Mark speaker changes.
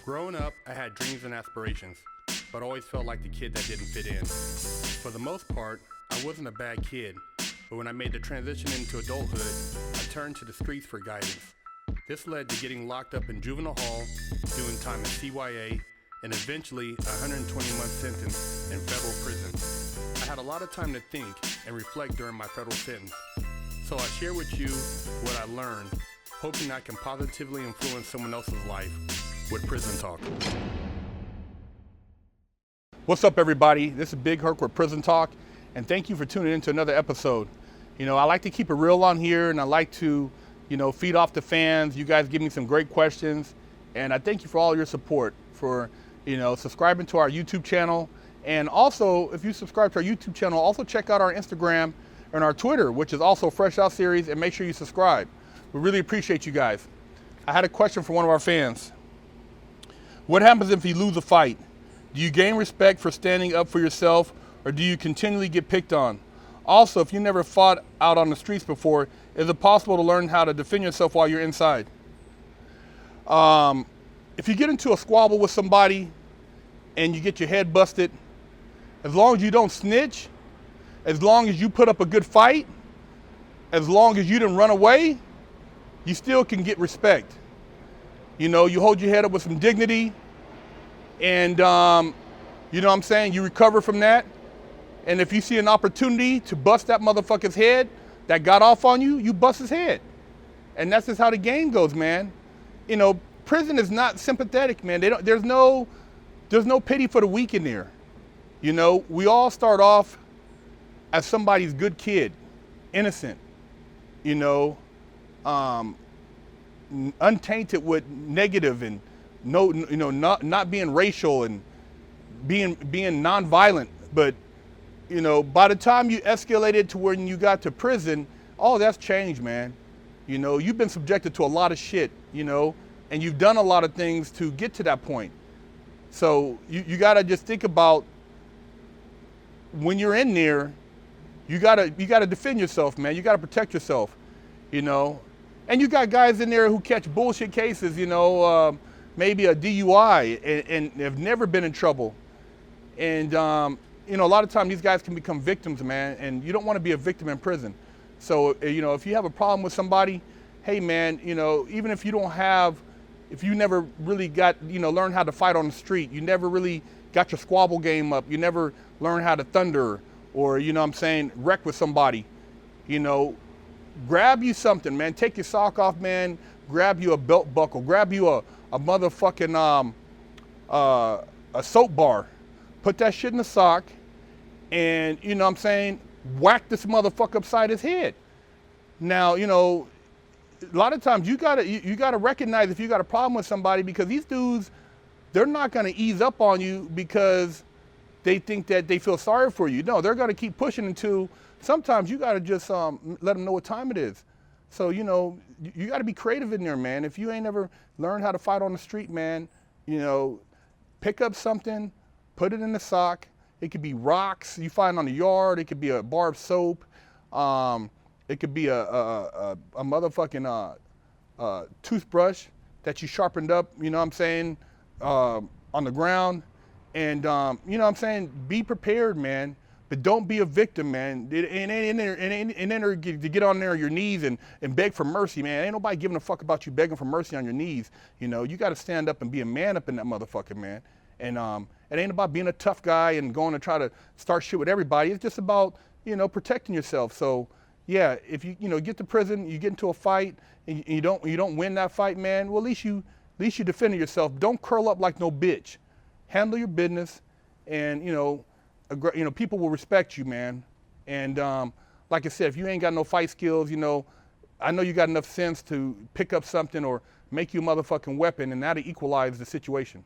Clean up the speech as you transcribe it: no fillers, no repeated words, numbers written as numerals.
Speaker 1: Growing up, I had dreams and aspirations, but always felt like the kid that didn't fit in. For the most part, I wasn't a bad kid, but when I made the transition into adulthood, I turned to the streets for guidance. This led to getting locked up in juvenile hall, doing time in CYA, and eventually a 120-month sentence in federal prison. I had a lot of time to think and reflect during my federal sentence, so I share with you what I learned, hoping I can positively influence someone else's life with Prison Talk. What's up, everybody? This is Big Herc with Prison Talk, and thank you for tuning in to another episode. I like to keep it real on here, and I like to, feed off the fans. You guys give me some great questions, and I thank you for all your support, for, subscribing to our YouTube channel. And also, if you subscribe to our YouTube channel, also check out our Instagram and our Twitter, which is also FreshOutSeries, and make sure you subscribe. We really appreciate you guys. I had a question from one of our fans. What happens if you lose a fight? Do you gain respect for standing up for yourself, or do you continually get picked on? Also, if you never fought out on the streets before, is it possible to learn how to defend yourself while you're inside? If you get into a squabble with somebody and you get your head busted, as long as you don't snitch, as long as you put up a good fight, as long as you didn't run away, you still can get respect. You hold your head up with some dignity, and you recover from that. And if you see an opportunity to bust that motherfucker's head that got off on you, you bust his head. And that's just how the game goes, man. Prison is not sympathetic, man. There's no pity for the weak in there. We all start off as somebody's good kid, innocent, untainted with negative and not being racial and being nonviolent. But by the time you escalated to when you got to prison, all that's changed, man. You've been subjected to a lot of shit, and you've done a lot of things to get to that point. So you gotta just think about when you're in there, you gotta defend yourself, man. You gotta protect yourself, And you got guys in there who catch bullshit cases, maybe a DUI and have never been in trouble. And, a lot of times these guys can become victims, man, and you don't want to be a victim in prison. So, if you have a problem with somebody, hey, man, even if you never really learned how to fight on the street, you never really got your squabble game up, you never learned how to thunder or, wreck with somebody, grab you something, man. Take your sock off, man. Grab you a belt buckle. Grab you a motherfucking a soap bar. Put that shit in the sock, and whack this motherfucker upside his head. Now, a lot of times you gotta recognize if you got a problem with somebody, because these dudes, they're not gonna ease up on you because they think that they feel sorry for you. No, they're gonna keep pushing until sometimes you gotta just let them know what time it is. So, you gotta be creative in there, man. If you ain't ever learned how to fight on the street, man, pick up something, put it in the sock. It could be rocks you find on the yard. It could be a bar of soap. It could be a motherfucking toothbrush that you sharpened up, on the ground. And, be prepared, man. But don't be a victim, man. It ain't in there to get on there on your knees and beg for mercy, man. Ain't nobody giving a fuck about you begging for mercy on your knees. You got to stand up and be a man up in that motherfucker, man. And it ain't about being a tough guy and going to try to start shit with everybody. It's just about, protecting yourself. So, yeah, if you get to prison, you get into a fight, and you don't win that fight, man. Well, at least you defended yourself. Don't curl up like no bitch. Handle your business, and people will respect you, man. And like I said, if you ain't got no fight skills, I know you got enough sense to pick up something or make you a motherfucking weapon, and that'll equalize the situation.